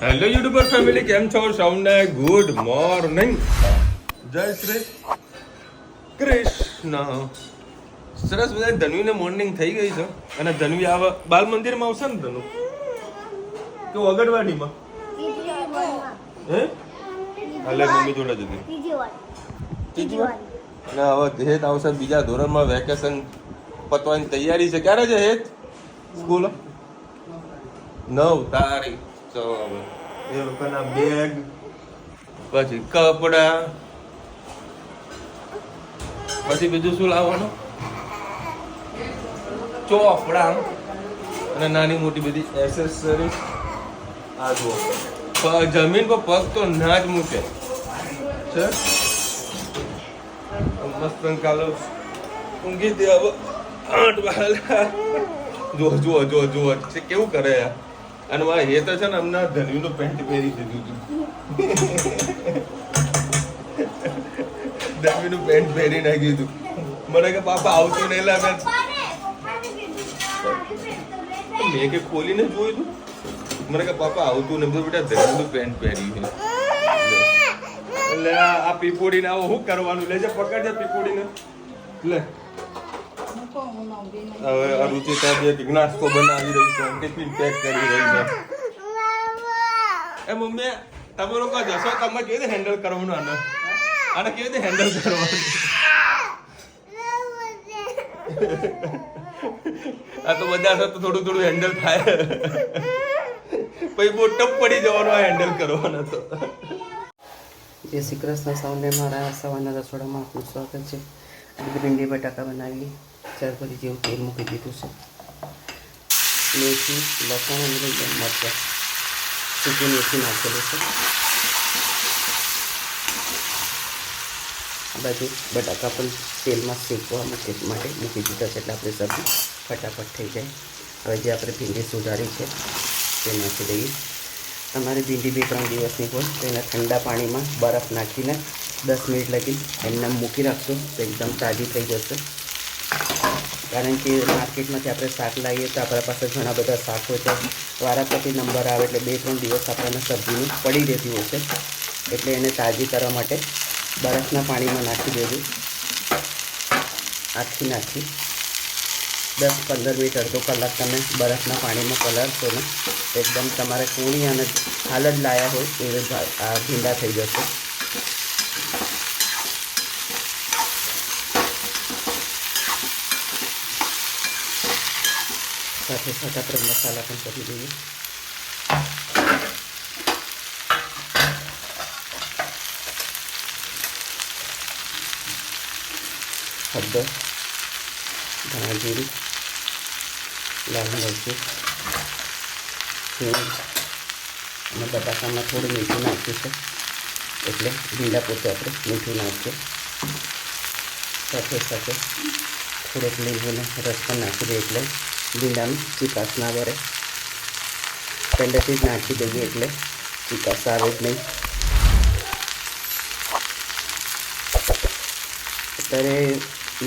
Hello YouTuber family, કેમ છો? સૌને ગુડ મોર્નિંગ, જય શ્રી કૃષ્ણ. સરસ બધા ધનવીને મોર્નિંગ થઈ ગઈ છે અને ધનવી આવે બાલ મંદિરમાં આવશે ને ધનુ કે અગરવાડીમાં હે હાલે મમ્મી જોડે જતી ત્રીજી વાર ના હવે હેત આવશે બીજા ધોરણમાં વેકેશન પતવાની તૈયારી છે. ક્યારે છે હેત સ્કૂલ? 9 તારીખ. તો એ લોકોના બેગ પછી કપડા પછી બીજું શું લાવવાનું? ચોપડા અને નાની મોટી બધી એસેસરીઝ. આ જુઓ જમીન પર પગ તો ના જ મૂકે છે. મસ્ત કાલો ઊંઘી દે હવે 8 વાગ્યા. જુઓ જુઓ જુઓ જુઓ કેવું કરે યાર. અને મારે એ તો છે ને હમણાં ધનવીનું પેન્ટ પહેરી દીધું હતું. ધનવીનું પેન્ટ પહેરી નાખ્યું હતું. મને કે પાપા આવતું નહીં લાગે. મેં કે ખોલીને જોયું હતું. મને કે પાપા આવતું નહીં. બધું બેટા ધનવીનું પેન્ટ પહેર્યું છે. એટલે આ પીપોડીને આવો શું કરવાનું? લેજે પકડજે પીપોડીને. લે હવે અરુચિતા બે નાસ્તો બનાવી રહી છે, ટિફિન પેક કરી રહી છે. એ મમ્મી તમે લોકો જશો તમે કેવી રીતે હેન્ડલ કરવાનું? આને કેવી રીતે હેન્ડલ કરવાનું? આ તો બધા હશે તો થોડું થોડું હેન્ડલ થાય. પછી બહુ ટપ પડી જવાનું આ હેન્ડલ કરવાનો. તો જય શ્રી કૃષ્ણ. સૌને મારા સવારના રસોડામાં આપનું સ્વાગત છે. ભીંડી બટાકા બનાવી ચારભરી જેવું તેલ મૂકી દીધું છે. મેથી લસણ અને મરચાં સૂકી મેથી નાખેલું છે. આ બાજુ બટાકા પણ તેલમાં શેકવા માટે મૂકી દીધા છે એટલે આપણે સબ્જી ફટાફટ થઈ જાય. હવે જે આપણે ભીંડી સુધારી છે તે નાખી દઈએ. તમારી ભીંડી 2-3 દિવસની હોય તો એના ઠંડા પાણીમાં બરફ નાખીને 10 મિનિટ લગી એમને મૂકી રાખશું તો એકદમ તાજી થઈ જશે. કારણ કે માર્કેટમાંથી આપણે શાક લાવીએ તો આપણા પાસે ઘણા બધા શાક હોય તો વારાફરતી નંબર આવે એટલે 2-3 દિવસ આપણને સબ્જીની પડી રહેતી હોય છે. એટલે એને તાજી કરવા માટે બરફના પાણીમાં નાખી દેવું. આખી નાખી 10-15 મિનિટ અડધો કલાક તમે બરફના પાણીમાં પલાળશો ને એકદમ તમારે કૂણી અને હાલ જ લાયા હોય એ આ ભીંડા થઈ જશે. સાથે સાથે આપણે મસાલા પણ કરી દઈએ. હળદર, ધાણા જીરું, લાલ મરચું, હિંગ અને બટાકામાં થોડું મીઠું નાખ્યું છે એટલે ભીંડા પોતે આપણે મીઠું નાખીએ. સાથે સાથે થોડોક લીંબુનો રસ પણ નાખી દઈએ એટલે ભીંડાનું ચીકાશ ના વરે. પહેલેથી જ નાખી દઈએ એટલે ચીકાશ આવે જ નહીં. અત્યારે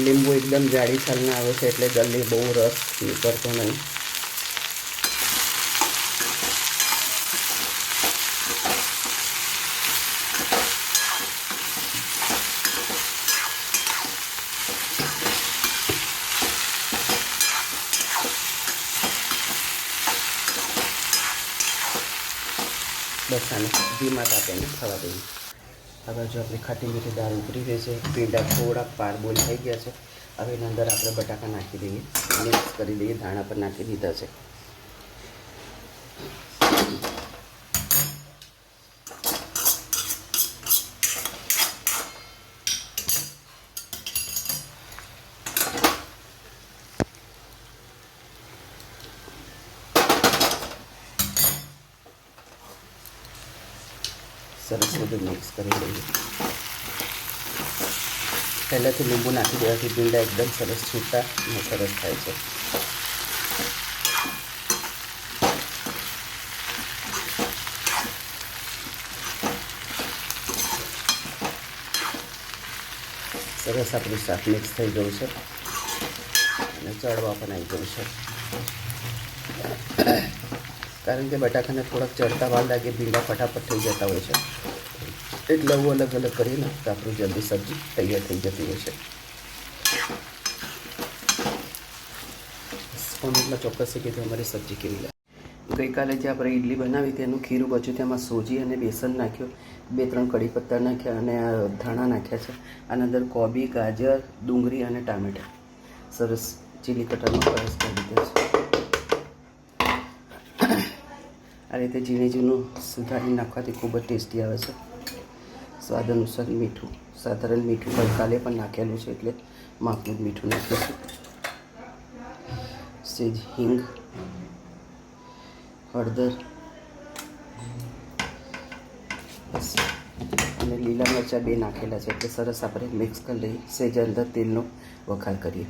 લીંબુ એકદમ જાડી છાલના આવે છે એટલે જલ્દી બહુ રસ નીકળતો નહીં. બસ આને ધીમા તાપીને થવા દઈએ. હવે જો આપણી ખાટી મીઠી દાળ ઉતરી રહી છે. ભીંડા થોડાક પારબોલ થઈ ગયા છે. હવે એની અંદર આપણે બટાકા નાખી દઈએ, મિક્સ કરી દઈએ. ધાણા પર નાખી દીધા છે. સરસ બધું મિક્સ કરી દઈએ. પહેલાંથી લીંબુ નાખી દેવાથી ભીંડા એકદમ સરસ છૂટા અને સરસ થાય છે. સરસ આપણું શાક મિક્સ થઈ ગયું છે અને ચડવા પણ આવી ગયું છે. કારણ કે બટાકાને થોડાક ચડતા વાર લાગે, ભીંડા ફટાફટ થઈ જતા હોય છે, એટલે હું અલગ અલગ કરીને તો આપણું જલ્દી સબ્જી તૈયાર થઈ જતી હોય છે. કોમેન્ટમાં ચોક્કસ કીધું અમારી સબ્જી કેવી લાગે. ગઈકાલે જે આપણે ઇડલી બનાવી તેનું ખીરું બચ્યું, તેમાં સોજી અને બેસન નાખ્યું, 2-3 કઢી પત્તા નાખ્યા અને ધાણા નાખ્યા છે. આના અંદર કોબી, ગાજર, ડુંગળી અને ટામેટાં સરસ ચીલી કટરમાં સરસ કરી દીધા છે. આ રીતે ઝીણું સુધારી નાખવાથી ખૂબ જ ટેસ્ટી આવે છે. સ્વાદ અનુસાર મીઠું, સાધારણ મીઠું ગઈકાલે પણ નાખેલું છે એટલે માપનું જ મીઠું નાખીશું. સેજ હિંગ, હળદર બસ, અને લીલા મરચાં 2 નાખેલા છે એટલે સરસ આપણે મિક્સ કરી લઈએ. સેજ અંદર તેલનો વઘાર કરીએ.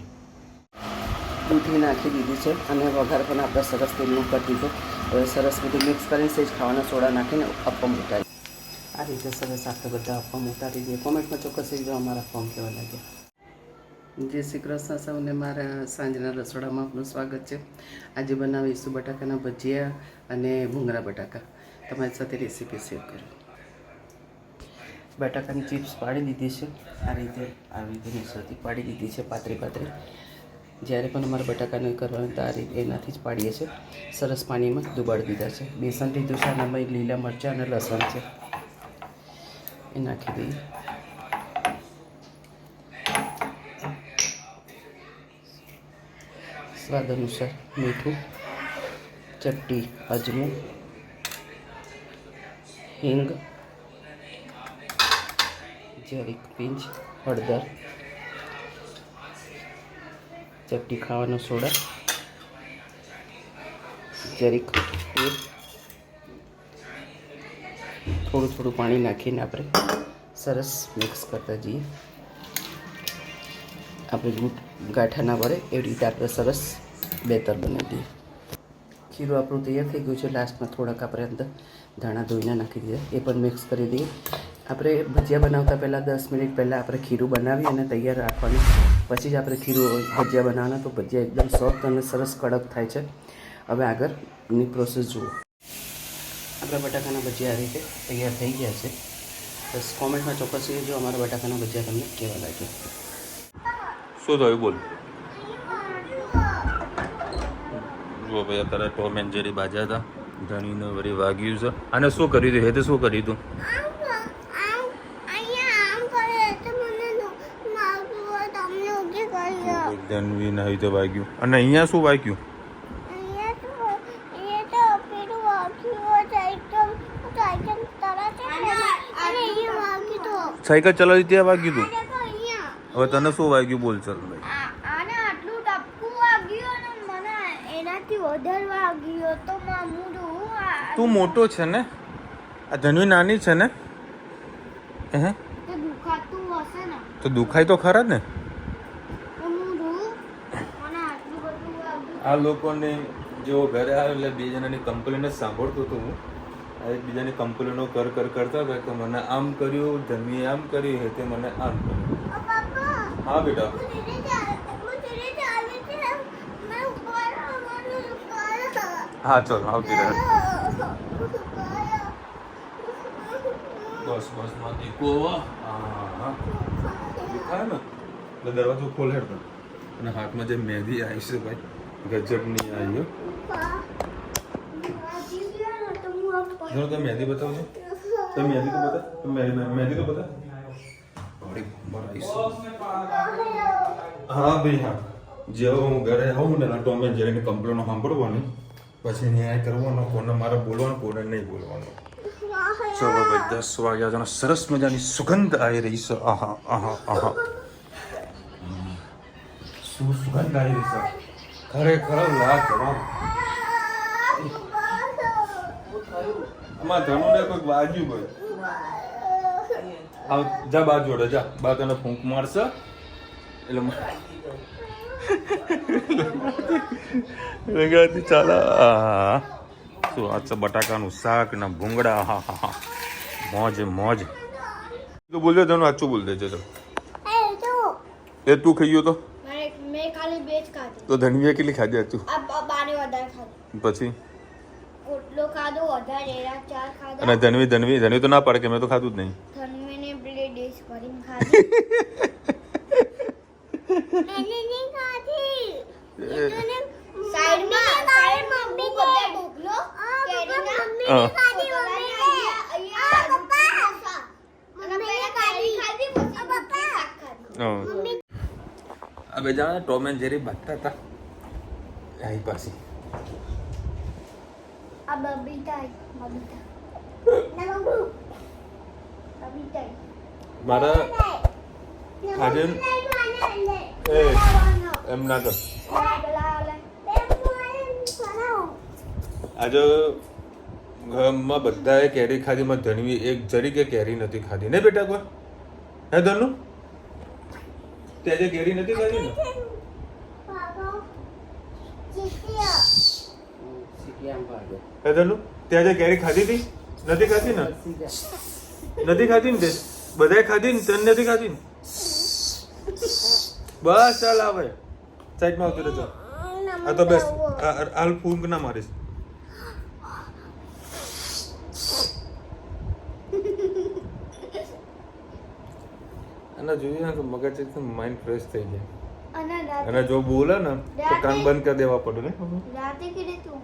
દૂધી નાખી દીધી છે અને વઘાર પણ આપણે સરસ તેલનો કરી દીધો. હવે સરસ બધું મિક્સ કરીને સેજ ખાવાના સોડા નાખીને અપમ ઉતારી. આ રીતે સરસ આપણે બધા અપમ ઉતારી દઈએ. કોમેન્ટમાં ચોક્કસ જો અમારા અપમ કેવા લાગ્યા. જય શ્રી કૃષ્ણ સૌને, મારા સાંજના રસોડામાં આપનું સ્વાગત છે. આજે બનાવીશું બટાકાના ભજીયા અને ભૂંગળા બટાકા. તમારી સાથે રેસીપી શેર કરું. બટાકાની ચિપ્સ પાડી દીધી છે, આવી રીતે મિશ્રથી પાડી દીધી છે, પાતળી. જ્યારે પણ અમારે બટાકાને કરવાનું તો આ રીતે એનાથી જ પાડીએ છીએ. સરસ પાણીમાં ડુબાડી દીધા છે. બેસન લીધું છે, આનામાં લીલા મરચાં અને લસણ છે, એ નાખી દઈએ. સ્વાદ અનુસાર મીઠું, ચપટી અજમો, હિંગ, જરીક પિંચ હળદર, ચપટી ખાવાનો સોડા, જરીક તેલ, થોડું પાણી નાખીને આપણે સરસ મિક્સ કરતા જઈએ. આપણે ગાંઠા ના વળે એવી રીતે આપણે સરસ બેટર બનાવી દઈએ. ખીરું આપણું તૈયાર થઈ ગયું છે. લાસ્ટમાં થોડાક આપણે અંદર ધાણા ધોઈને નાખી દીધા, એ પણ મિક્સ કરી દઈએ. આપણે ભજીયા બનાવતા પહેલાં 10 મિનિટ પહેલાં આપણે ખીરું બનાવી અને તૈયાર રાખવાનું, પછી જ આપણે ભજીયા બનાવવાના, તો ભજીયા એકદમ સોફ્ટ અને સરસ કડક થાય છે. હવે આગળની પ્રોસેસ જુઓ. આપણા બટાકાના ભજીયા આ રીતે તૈયાર થઈ ગયા છે. બસ કોમેન્ટમાં ચોક્કસ જો અમારા બટાકાના ભજીયા તમને કેવા લાગ્યા. શું થયું બોલ? જુઓ ભાઈ, અત્યારે ટોમ એન્ડ જેરી બાજ્યા હતા, ધણીને વળી વાગ્યું છે. અને શું કર્યું હતું? હેતે શું કર્યું હતું? ધનવી નહીં તો વાગ્યું. અને અહીંયા શું વાગ્યું? સાયકલ ચલાવી ત્યાં વાગ્યું હતું. હવે તને શું વાગ્યું બોલ? ચાલ ભાઈ, તું મોટો છે ને, આ ધનવી નાની છે ને, હે તો દુખાય તો ખરા ને. આ લોકોને જેવો ઘરે આવે એટલે બે જણાની કમ્પ્લેન જ સાંભળતો હતો હું. એકબીજાની કમ્પ્લેનો કરતા હતા કે મને આમ કર્યું, ધનવીએ આમ કર્યું, હે તે મને આમ કર્યું. હા બેટા, હા ચાલ આવતી રહે. બસ માં દીકો. હા દેખાય ને એટલે દરવાજો ખોલે અને હાથમાં જે મહેંદી આવી છે ભાઈ, ગજબની આવી. જો તમે મહેંદી બતાવજો. તમે મહેંદી તો બતા, મહેંદી તો બતા. હા ભાઈ હા, જેવો હું ઘરે આવું ને ટોમ એન્ડ જેરીની કમ્પ્લેનો સાંભળવાની, પછી ન્યાય કરવાનો, કોને મારે બોલવાનું, કોને નહીં બોલવાનું. ચલો ભાઈ, 10 વાગ્યા છે, સરસ મજાની સુગંધ આવી રહી છે. આહા આહા આહા, શું સુગંધ આવી રહી છે ખરેખર. લાજવાબ. આમાં ધનુને કોઈક વાગ્યું ભાઈ. આવ જા બા જોડે જા, બા તને ફૂંક મારશે એટલે ચાલે. શું આજ છે? બટાકાનું શાક ને ભૂંગળા. હા હા હા, મોજ મોજ. તું બોલ દે, તને આચું બોલ દેજે. એ તું ખાઈ ગયો તો? મેં ખાલી 2 જ ખાધી. તો ધનવીએ કેટલી ખાધી હતું? બાને વધારે ખાધી. પછી વધારે એના 4 ખાધા. અને ધનવી તો ના પાડે કે મેં તો ખાધું જ નહીં. ધનવીને પેલી ડીશ ભરીને ખાધી. એને નહીં ખાધી. સાઈડમાં મમ્મી બધા ઢોકલો કેરીના હા. ખાધી અહીંયા પપ્પા અને પેલા કેરી ખાધી પછી પપ્પા શાક ખાધી. આ બે જણા ટોમ એન્ડ જેરી બાંધતા હતા અહીં પાસે. આ બબીતા મારા આજે એમ ના કર. આજે ઘરમાં બધાએ કેરી ખાધી, માં ધનવી એક જરી કે કેરી નથી ખાધી ને બેટા કોઈ. હે ધનુ તે આજે કેરી નથી ખાધી ને? હે ધનુ તે આજે કેરી ખાધી હતી? નથી ખાધી ને? નથી ખાધી ને? તે બધાએ ખાધી ને? તને નથી ખાધી ને? બસ ચાલ આવે સાઈડમાં આવતી રહેજો. આ તો બેસ હાલ ફૂંક ના મારીશ. અને જોઈએ ને તો મગજ એકદમ માઇન્ડ ફ્રેશ થઈ જાય. અને જો બોલે ને તો કાન બંધ કરી દેવા પડે ને. રાતે કેને તું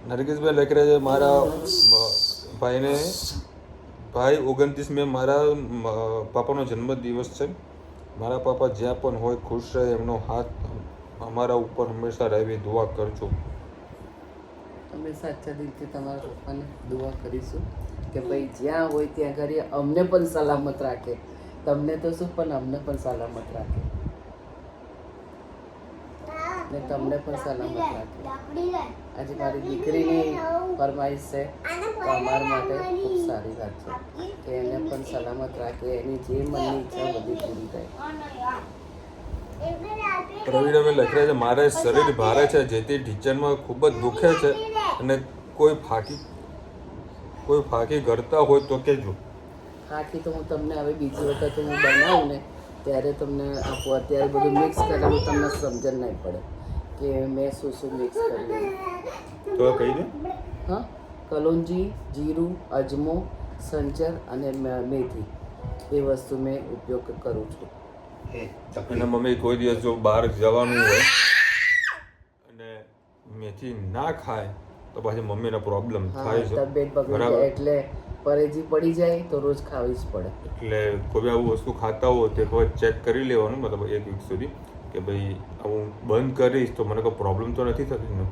નરગીસભાઈ લખી રહ્યા છે મારા ભાઈને ભાઈ 29 મે મારા પાપાનો જન્મદિવસ છે. મારા પાપા જ્યાં પણ હોય ખુશ રહે, એમનો હાથ અમારા ઉપર હંમેશા રહેવી દુઆ કરજો. અમે સાચા દિલથી તમારા પપ્પાને દુઆ કરીશું કે ભાઈ જ્યાં હોય ત્યાં ઘરે અમને પણ સલામત રાખે. તમને તો શું પણ અમને પણ સલામત રાખે ને તમને પણ સલામત રાખે. આજે મારી દીકરીની ફરમાઈશ છે તો અમારા માટે ખૂબ સારી વાત છે કે એને પણ સલામત રાખે, એની જે મનની ઈચ્છા બધી પૂરી થાય. પ્રવીણ લખી રહ્યા છે મારે શરીર ભારે છે જેથી ઢીચણમાં ખૂબ જ દુખે છે અને કોઈ ફાંકી કરતા હોય તો કહેજો. આખી તો હું તમને હવે બીજી વખત હું બનાવું ને ત્યારે તમને આપું. અત્યારે બધું મિક્સ કરેલું તમને સમજણ નહીં પડે કે મેં શું શું મિક્સ કર્યું. તો કહી દે. હા, કલોંજી, જીરું, અજમો, સંચર અને મેથી એ વસ્તુ મેં ઉપયોગ કરું છું. અને મમ્મી કોઈ દિવસ જો બહાર જવાનું હોય અને મેથી ના ખાય તો પછી મમ્મીને પ્રોબ્લેમ થાય છે. તબિયત બગડી જાય એટલે પરેજી પડી જાય તો રોજ ખાવી જ પડે. એટલે કોઈ આવું વસ્તુ ખાતા હોય તે કોઈ ચેક કરી લેવાનું, મતલબ 1 વીક સુધી કે ભાઈ હું બંધ કરીશ તો મને કોઈ પ્રોબ્લેમ તો નથી થતી ને.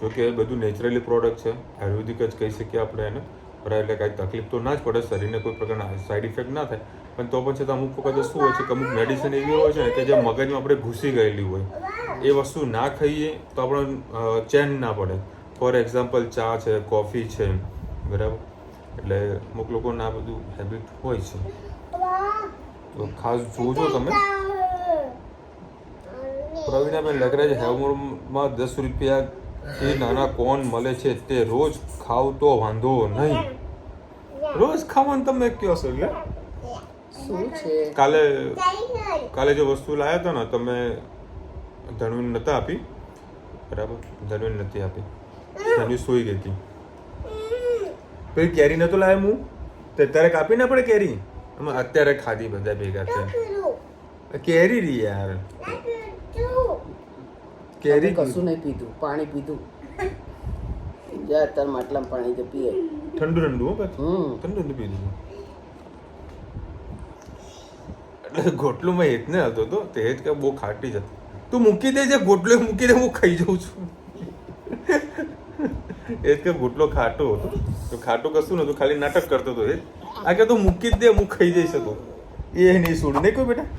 જો કે બધું નેચરલી પ્રોડક્ટ છે, આયુર્વેદિક જ કહી શકીએ આપણે એને. બરાબર, એટલે કાંઈ તકલીફ તો ના જ પડે, શરીરને કોઈ પ્રકારના સાઈડ ઇફેક્ટ ના થાય. પણ તો પછી તો અમુક વખત શું હોય છે કે અમુક મેડિસિન એવી હોય છે ને કે જે મગજમાં આપણે ઘૂસી ગયેલી હોય, એ વસ્તુ ના ખાઈએ તો આપણે ચેન ના પડે. ફોર એક્ઝામ્પલ ચા છે, કોફી છે, બરાબર. એટલે અમુક લોકોને આ બધું હેબિટ હોય છે, તો ખાસ જોજો તમે. પ્રવીણાબેન લખ રહ્યા છે હેવમોરમાં 10 રૂપિયાથી નાના કોન મળે છે, તે રોજ ખાવ તો વાંધો નહીં. રોજ ખાવાનું તમે કયો છો? એટલે શું છે કાલે જે વસ્તુ લાવ્યા હતા ને તમે ધનવીને નતા આપી, બરાબર? ધનવીને નથી આપી, ધનવી સૂઈ ગઈ હતી. પછી કેરી નતો લાવ્યો હું, તો ત્યારે કાપી ના પડે કેરી? અમે અત્યારે ખાધી બધા ભેગા થયા. કેરી રહી યાર, કેરી કશું નહીં પીધું, પાણી પીધું. જા અત્યારે માટલામાં પાણી તો પીએ. ઠંડુ હો પાછું, ઠંડુ પીધું. એટલે ગોટલું મેં હેત ને હતો તો તે હેત કે બહુ ખાટી જ હતી. તું મૂકી દેજે ગોટલો, મૂકી દે, હું ખાઈ જાઉં છું. એ કે ગોટલો ખાટો હતો તો ખાટું કશું નતું, ખાલી નાટક કરતો હતો. એ આ કે તું મૂકી જ દે, હું ખાઈ જઈશ હતો. એ નહીં છોડ નહીં કોઈ બેટા.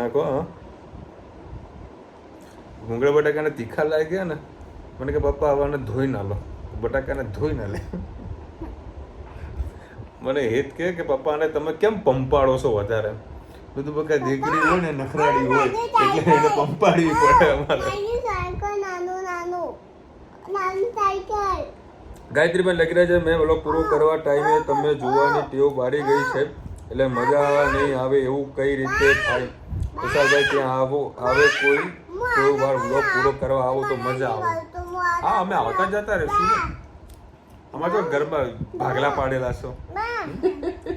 આખો હા ભૂંગળા બટાકાને તીખા લાગી ગયા ને, મને કે પપ્પા આવાને ધોઈ ના લો. બટાકાને ધોઈ ના લે. મને હેત કે પપ્પા આને તમે કેમ પંપાડો છો વધારે? બધું બકા દીકરી હોય ને નખરાડી હોય એટલે એને પંપાડવી પડે અમારે. ગાયત્રીબેન લખી રહ્યા છે મેં વ્લોગ પૂરો કરવા ટાઈમે તમે જોવાની ટેવ બારી ગઈ છે. એટલે મજા નહીં આવે એવું કઈ રીતે થાય? વિશાલભાઈ ત્યાં આવે કોઈ વાર બ્લોગ પૂરો કરવા આવો તો મજા આવે. હા, અમે આવતા જતા રહીશું ને. અમારે તો ઘરમાં ભાગલા પાડેલા છો.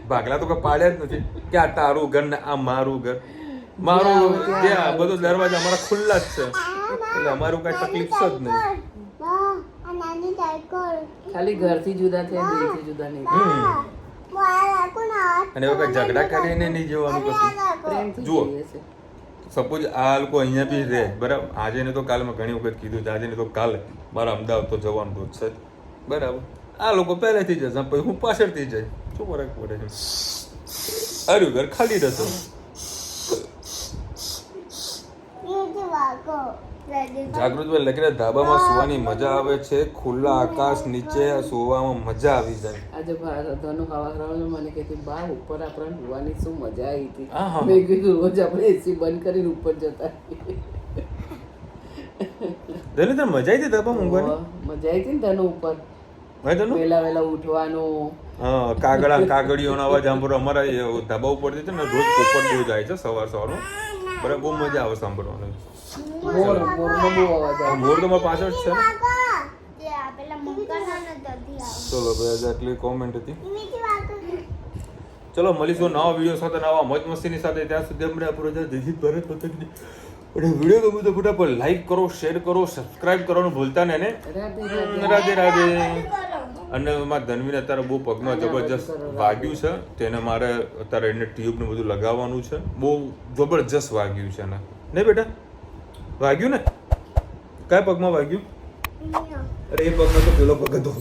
ભાગલા તો કઈ પાડ્યા જ નથી કે આ તારું ઘર ને આ મારું ઘર. મારું ત્યાં બધો દરવાજા અમારા ખુલ્લા જ છે, એટલે અમારું કઈ તકલીફ જ નહીં. ખાલી ઘરથી જુદા થયા, દિલથી જુદા નહીં. અને એવું કઈ ઝઘડા કરીને નહીં જવાનું કશું. પ્રેમથી જુઓ. જઈએ છે. સપોઝ આ લોકો અહીંયા બી રહે બરાબર, આજે ને તો કાલ મેં ઘણી વખત કીધું છે, આજે ને તો કાલે મારા અમદાવાદ તો જવાનું તો છે જ બરાબર. આ લોકો પહેલેથી જશે, પછી હું પાછળથી જઈશ, શું ફરક પડે છે? અરે ઘર ખાલી રહેશે. જાગૃતભાઈ લખીને ધાબામાં સુવાની મજા આવે છે, ખુલ્લા આકાશ નીચે સુવામાં મજા આવી જાય. આજે ધનુ હવા મને કહેતી બા ઉપર આપણે હોવાની શું મજા આવી હતી. હા, હા. મેં કીધું રોજ આપણે એસી બંધ કરીને ઉપર જતા ધનુ તને મજા આવી હતી ધાબામાં ઊંઘવાની? મજા આવી હતી ને ધનુ ઉપર ભાઈ ધનુ વહેલા ઉઠવાનું. હા, કાગળીઓનો અવાજ સાંભળો. અમારા ધાબા ઉપરથી છે ને રોજ પોપટ બહુ જાય છે સવારમાં બરાબર, બહુ મજા આવે સાંભળવાની. મોરનો બહુ અવાજ આવે. મોર તો મારા પાછળ જ છે ને. જે આ પેલા મંકરના ને દધી આવે. ચલો ભાઈ, આટલી કોમેન્ટ હતી. ચલો મળીશું નવા વિડીયો સાથે, નવા મોજ મસ્તીની સાથે. ત્યાં સુધી આપણે આપણો જયજીત ભારત પતંગની અને વિડીયો ગમ્યું તો ફટાફટ લાઈક કરો, શેર કરો, સબસ્ક્રાઇબ કરવાનું ભૂલતા નહીં ને. રાધે રાધે. અને મારા ધનવીને અત્યારે બહુ પગમાં જબરજસ્ત વાગ્યું છે, તેને મારે અત્યારે એને ટ્યુબ ને બધું લગાવવાનું છે. બહુ જબરજસ્ત વાગ્યું છે એને, નહીં બેટા? વાગ્યું ને? કયા પગમાં વાગ્યું? અરે એ પગમાં તો પેલો પગ હતો.